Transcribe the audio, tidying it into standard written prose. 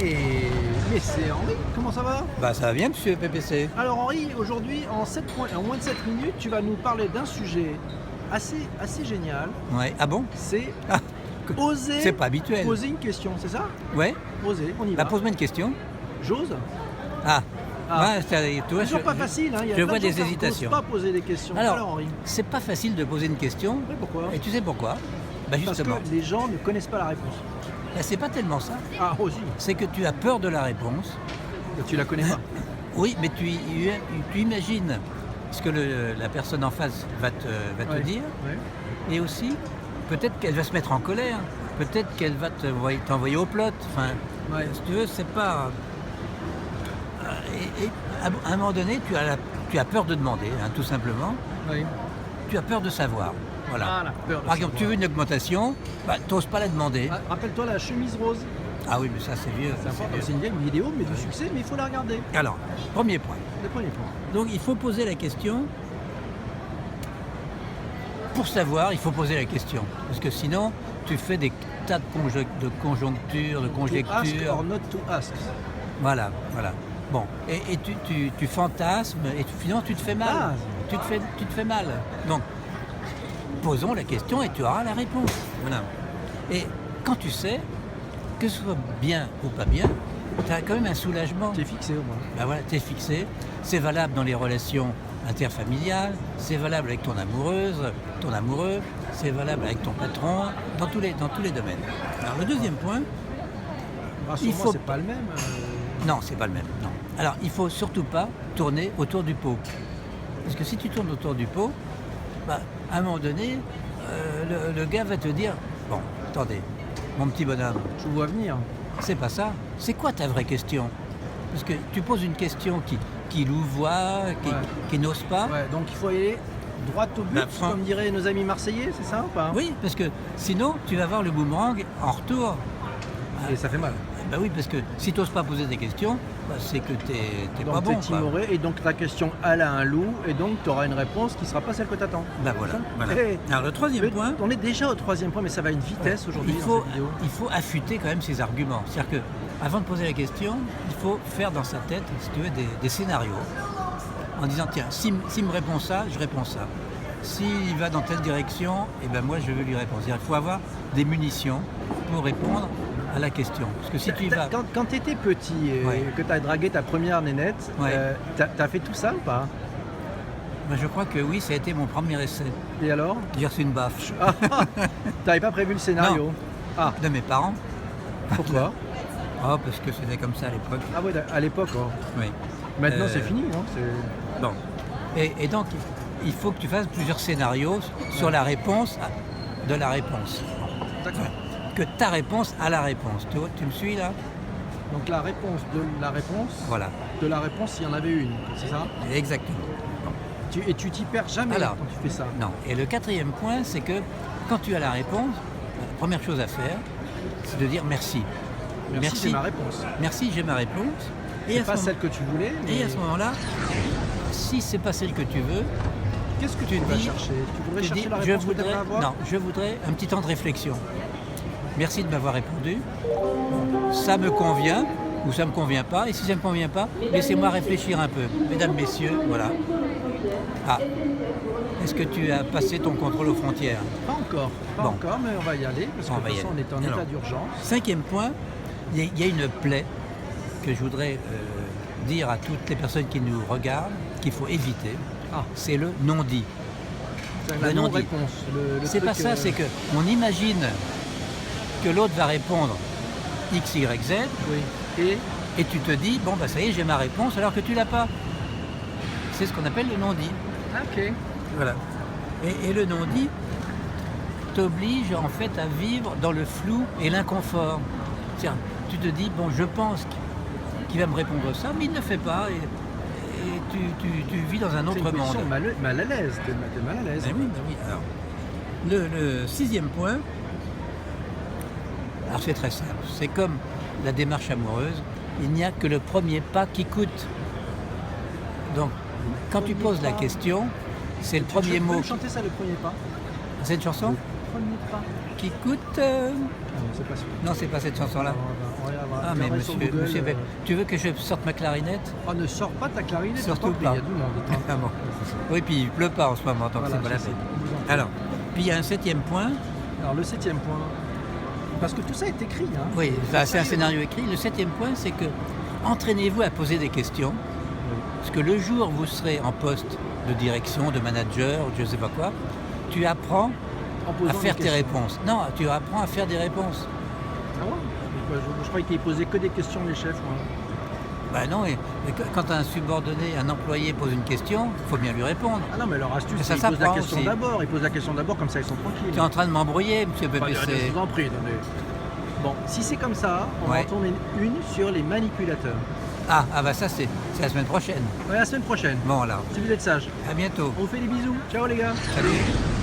Mais c'est Henri, comment ça va? Bah ça va bien monsieur PPC. Alors Henri, aujourd'hui en moins de 7 minutes, tu vas nous parler d'un sujet assez génial. Ouais. Ah bon? C'est Ah, oser c'est pas habituel. poser une question, c'est ça? Ouais. Oser, on y Bah va. pose-moi une question. J'ose? Ah. Ah. Ouais, tu vois, Toujours pas facile, hein. Il y a je plein vois de gens des qui hésitations. n'osent pas poser des questions. Alors, Henri, c'est pas facile de poser une question. oui, pourquoi? Et tu sais pourquoi? Bah Parce justement. que les gens ne connaissent pas la réponse. Bah, c'est pas tellement ça. Ah, aussi, C'est que tu as peur de la réponse. tu la connais pas. Oui, mais tu imagines ce que la personne en face va te Ouais. dire. Ouais. Et aussi, peut-être qu'elle va se mettre en colère. Peut-être qu'elle va t'envoyer au plot. Enfin, Ouais. si tu veux, c'est pas. Et à un moment donné, tu as peur de demander, hein, tout simplement. Oui. Tu as peur de savoir. Voilà. Ah, la peur de Par exemple, tu savoir. veux une augmentation, bah, tu n'oses pas la demander. Ah, rappelle-toi la chemise rose. Ah oui, mais ça, c'est vieux. C'est important, c'est une vieille vidéo, mais du succès, mais il faut la regarder. Alors, premier point. Le premier point. Donc, il faut poser la question. Pour savoir, il faut poser la question. Parce que sinon, tu fais des tas de conjonctures, de To ask conjectures. or not to ask. Voilà, voilà. Bon, et tu fantasmes, et finalement, tu te fais mal. Ah. Tu te fais mal. Donc, posons la question et tu auras la réponse. Voilà. Et quand tu sais, que ce soit bien ou pas bien, tu as quand même un soulagement. Tu es fixé au moins. Ben voilà, tu es fixé. C'est valable dans les relations interfamiliales, c'est valable avec ton amoureuse, ton amoureux, c'est valable avec ton patron, dans tous les domaines. Alors le deuxième point, Rassure-moi, c'est pas le même. non, c'est pas le même. Non. Alors il faut surtout pas tourner autour du pot. Parce que si tu tournes autour du pot, bah, à un moment donné, le gars va te dire, bon, attendez, mon petit bonhomme, Je vous vois venir. c'est pas ça. C'est quoi ta vraie question? Parce que tu poses une question qui louvoie, qui n'ose pas. Ouais, donc il faut aller droit au but, Bah, comme diraient nos amis marseillais, c'est ça ou pas? Oui, parce que sinon, tu vas avoir le boomerang en retour. Et ça fait mal. Ben oui, parce que si tu n'oses pas poser des questions, bah, c'est que t'es Donc pas bon. t'es timoré, et donc ta question, elle a un loup, et donc tu auras une réponse qui sera pas celle que tu attends. Ben voilà. voilà. Eh, Alors le troisième point, On est déjà au troisième point, mais ça va à une vitesse aujourd'hui dans cette vidéo. il faut affûter quand même ses arguments. C'est-à-dire que avant de poser la question, il faut faire dans sa tête, si tu veux, des scénarios. En disant, tiens, s'il me répond ça, je réponds ça. S'il va dans telle direction, eh ben moi je veux lui répondre. C'est-à-dire qu'il faut avoir des munitions pour répondre à la question. Parce que si tu y vas... Quand tu étais petit et Ouais. que tu as dragué ta première nénette, Ouais. t'as fait tout ça ou pas? Ben, je crois que oui, ça a été mon premier essai. Et alors? J'ai reçu une baffe T'avais pas prévu le scénario? Ah, de mes parents. pourquoi? Oh, parce que c'était comme ça à l'époque. Ah ouais, à l'époque. Oh. Oui. Maintenant Euh, c'est fini, non? Bon. Et donc, il faut que tu fasses plusieurs scénarios sur la réponse de la réponse. D'accord. Que ta réponse à la réponse. Tu me suis là? Donc la réponse de la réponse, Voilà. de la réponse, il y en avait une, c'est ça? Exactement. Et tu t'y perds jamais Alors. quand tu fais ça. Non. Et le quatrième point, c'est que quand tu as la réponse, la première chose à faire, c'est de dire merci. Merci, c'est ma réponse. Merci, j'ai ma réponse. C'est à pas ce celle que tu voulais, mais Et à ce moment-là, si c'est pas celle que tu veux, qu'est-ce que tu tu vas dis- chercher? Tu voudrais tu chercher dis, la je réponse que tu voudrais, aimerais avoir? non, je voudrais un petit temps de réflexion. Merci de m'avoir répondu. Ça me convient ou ça me convient pas. Et si ça me convient pas, laissez-moi réfléchir un peu. Mesdames, messieurs, voilà. Ah, est-ce que tu as passé ton contrôle aux frontières? Pas encore, Bon. mais on va y aller, parce que On de va toute y façon on aller. est en Alors. état d'urgence. Cinquième point, il y a une plaie que je voudrais dire à toutes les personnes qui nous regardent qu'il faut éviter. Ah. C'est le non-dit. C'est la Le non-dit. non-réponse. C'est pas ça, c'est que on imagine que l'autre va répondre X, Y, Z, Oui. et tu te dis, bon bah ça y est, j'ai ma réponse, alors que tu l'as pas. C'est ce qu'on appelle le non-dit. Ah, ok. Voilà. Et le non-dit t'oblige en fait à vivre dans le flou et l'inconfort. C'est-à-dire, tu te dis, bon, je pense qu'il va me répondre ça, mais il ne le fait pas, et tu vis dans un C'est autre une monde. position mal à l'aise, t'es mal à l'aise. Ben oui, ben oui. Alors, le sixième point, alors c'est très simple, c'est comme la démarche amoureuse, il n'y a que le premier pas qui coûte. Donc, quand tu poses la question, c'est le premier Tu peux mot. me chanter ça, le premier pas? C'est une chanson? 3 minutes pas. qui coûte... Ah non, c'est pas sûr. Non, c'est pas cette chanson-là. On va Ah, mais regarder sur Google, monsieur Beck, tu veux que je sorte ma clarinette? Oh, ne sors pas ta clarinette, Surtout je t'en prie, pas. il y a du monde. Attends. Ah bon. Oui, puis il pleut pas en ce moment, donc Voilà, c'est pas la je sais. peine. On vous en prie. Alors, puis il y a un 7e point. Alors, le 7e point. Parce que tout ça est écrit. Hein. Oui, ça, c'est un scénario écrit. Le 7e point, c'est que entraînez-vous à poser des questions. Parce que le jour où vous serez en poste de direction, de manager, je ne sais pas quoi, tu apprends En posant à faire des tes questions. réponses. Non, tu apprends à faire des réponses. Ah ouais. Je croyais qu'ils posaient que des questions, les chefs. Moi. Ben non, et quand un subordonné, un employé pose une question, il faut bien lui répondre. Ah non, mais leur astuce, Mais ça c'est qu'ils posent la s'apprend question aussi. d'abord. Ils posent la question d'abord, comme ça ils sont tranquilles. Tu es en train de m'embrouiller, monsieur Enfin, PPC. je vous en prie, attendez. Bon, si c'est comme ça, on va Ouais. en tourner une sur les manipulateurs. Ah bah ça c'est la semaine prochaine. Ouais, la semaine prochaine. Bon alors, Si vous êtes sages. à bientôt. On vous fait des bisous. Ciao les gars. Salut.